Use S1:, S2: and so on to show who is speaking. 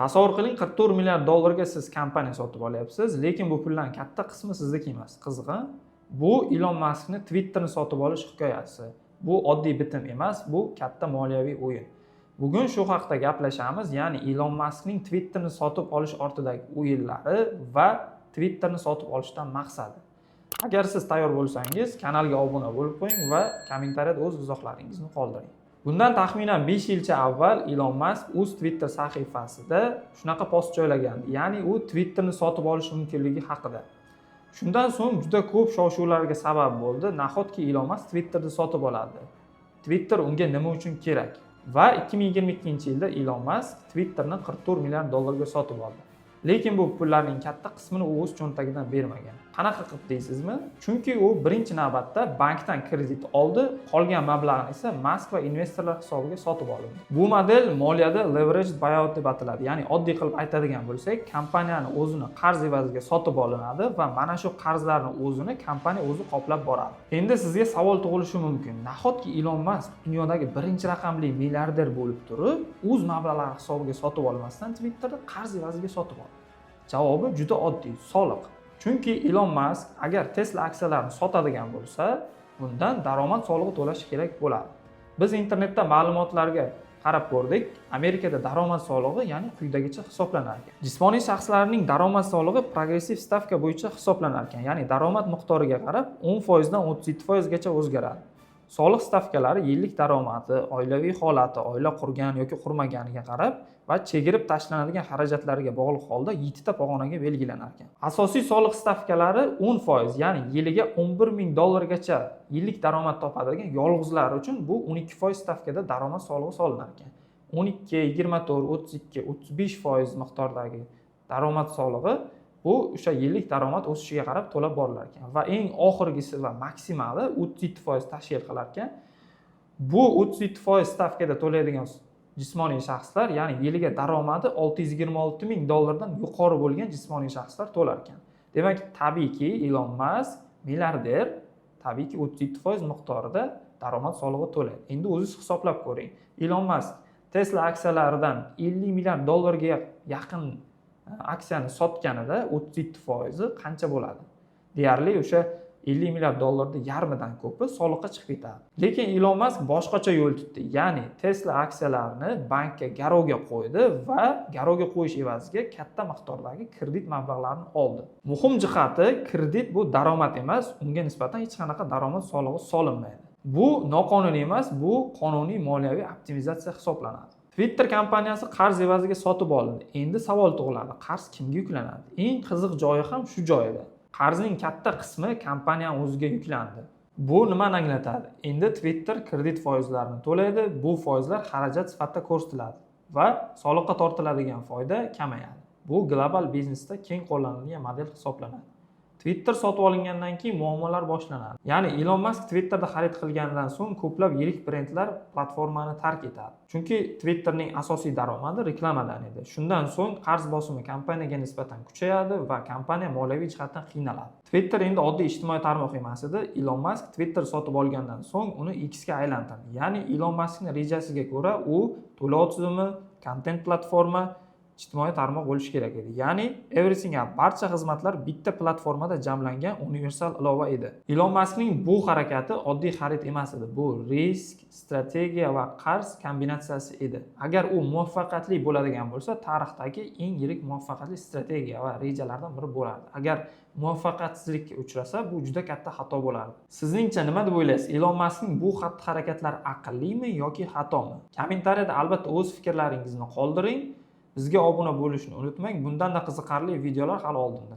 S1: Tasavvur qiling, 44 milliard dollarga siz kompaniya sotib olyapsiz, lekin bu pullarning katta qismi sizniki emas. Qizig'i, bu Elon Muskning Twitterni sotib olish hikoyasi. Bu oddiy bitim emas, bu katta moliyaviy o'yin. Bugun shu haqida gaplashamiz, ya'ni Elon Muskning Twitterni sotib olish ortidagi o'yinlari va Twitterni sotib olishdan maqsadi. Agar siz tayyor bo'lsangiz, kanalga obuna bo'lib qo'ying va kommentariyada o'z izohlaringizni qoldiring. Bundan taxminan 5 yilcha avval Elon Musk o'z Twitter sahifasida shunaqa post joylagandi, ya'ni u Twitterni sotib olish mumkinligi haqida. Shundan so'ng juda ko'p shov-shuvlarga sabab bo'ldi. Nahotki Elon Musk Twitterni sotib oladi? Twitter unga nima uchun kerak? Va 2022-yilda Elon Musk Twitterni 44 milliard dollarga sotib oldi. Lekin bu pullarning katta qismini u o'z cho'ntagidan bermagan. Qanaqa qilib deysizmi? Chunki u birinchi navbatda bankdan kredit oldi, qolgan mablag'ni esa Musk va investorlar hisobiga sotib oldi. Bu model moliyada leveraged buyout deb ataladi. Ya'ni oddiy qilib aytadigan bo'lsak, kompaniyani o'zini qarz evaziga sotib olinadi va mana shu qarzlarni o'zini kompaniya o'zi qoplab boradi. Endi sizga savol tug'ilishi mumkin. Nahotki Elon Musk dunyodagi birinchi raqamli milliarder bo'lib turib, o'z mablag'lari hisobiga sotib olmasdan Twitterni qarz evaziga sotib oldi? Javobi juda oddiy, soliq. Chunki Elon Musk agar Tesla aksiyalarini sotadigan bo'lsa, bundan daromad solig'i to'lash kerak bo'ladi. Biz internetda ma'lumotlarga qarab ko'rdik. Amerikada daromad solig'i, ya'ni quyidagicha hisoblanar ekan. Jismoniy shaxslarning daromad solig'i progressiv stavka bo'yicha hisoblanar ekan, ya'ni daromad miqdoriga qarab 10% dan 37% gacha o'zgaradi. Soliq stavkalari yillik daromadi, oilaviy holati, oila qurgan yoki qurmaganiga qarab va chegirib tashlanadigan xarajatlariga bog'liq holda 7 ta pog'onaga belgilanar ekan. Asosiy soliq stavkalari 10%, ya'ni yiliga 11 ming dollargacha yillik daromad topadigan yolg'izlar uchun bu 12% stavkada daromad solig'i solinar ekan. 12, 24, 32, 35% miqdordagi daromad solig'i bu o'sha yillik daromad o'sishiga qarab to'lab borilar ekan va eng oxirgisi va maksimali 37% tashkil qilar ekan. Bu 37% stavkada to'laydigan jismoniy shaxslar, ya'ni yiliga daromadi 626 ming dollardan yuqori bo'lgan jismoniy shaxslar to'lar ekan. Demak, tabiiyki Elon Musk milliarder, tabiiyki 37% miqdorida daromad solig'i to'laydi. Endi o'zingiz hisoblab ko'ring. Elon Musk Tesla aksiyalaridan 50 milliard dollarga yaqin aksiyani sotganida 37% qancha bo'ladi? Deyarli o'sha 50 milliard dollarni yarmidan ko'pi soliqqa chiqib ketadi. Lekin Elon Musk boshqacha yo'l tutdi. Ya'ni Tesla aksiyalarini bankka garovga qo'ydi va garovga qo'yish evaziga katta miqdordagi kredit mablag'larini oldi. Muhim jihati, kredit bu daromad emas, unga nisbatan hech qanaqa daromad solig'i solinmaydi. Bu noqonuniy emas, bu qonuniy moliyaviy optimizatsiya hisoblanadi. Twitter kompaniyasi qarz evaziga sotib olindi. Endi savol tug'iladi, qarz kimga yuklanadi? Eng qiziq joyi ham shu joyida. Qarzning katta qismi kompaniya o'ziga yuklandi. Bu nimani anglatadi? Endi Twitter kredit foizlarini to'laydi, bu foizlar xarajat sifatida ko'rsatiladi va soliqqa tortiladigan foyda kamayadi. Bu global biznesda keng qo'llanilgan model hisoblanadi. Twitter sotib olingandan keyin muammolar boshlanadi. Ya'ni Elon Musk Twitterda xarid qilgandan so'ng ko'plab yirik brendlar platformani tark etadi. Chunki Twitterning asosiy daromadi reklamadan edi. Shundan so'ng qarz bosimi kompaniyaga nisbatan kuchayadi va kompaniya moliyaviy jihatdan qiynaladi. Twitter endi oddiy ijtimoiy tarmoq emas edi. Elon Musk Twitter sotib olgandan so'ng uni X ga aylantirdi. Ya'ni Elon Muskning rejasiga ko'ra u to'lov tizimi, kontent platforma, ijtimoiy tarmoq bo'lishi kerak edi. Ya'ni Everything App, barcha xizmatlar bitta platformada jamlangan universal ilova edi. Elon Muskning bu harakati oddiy xarid emas edi. Bu risk, strategiya va qarz kombinatsiyasi edi. Agar u muvaffaqiyatli bo'ladigan bo'lsa, tarixdagi eng yirik muvaffaqiyatli strategiya va rejalardan biri bo'lardi. Agar muvaffaqiyatsizlikka uchrasa, bu juda katta xato bo'lardi. Sizningcha nima deb o'ylaysiz? Elon Muskning bu xatti-harakatlari aqllimi yoki xatomi? Kommentariyada albatta o'z fikrlaringizni qoldiring. Bizga obuna bo'lishni unutmang. Bundan da qiziqarli videolar hali oldinda.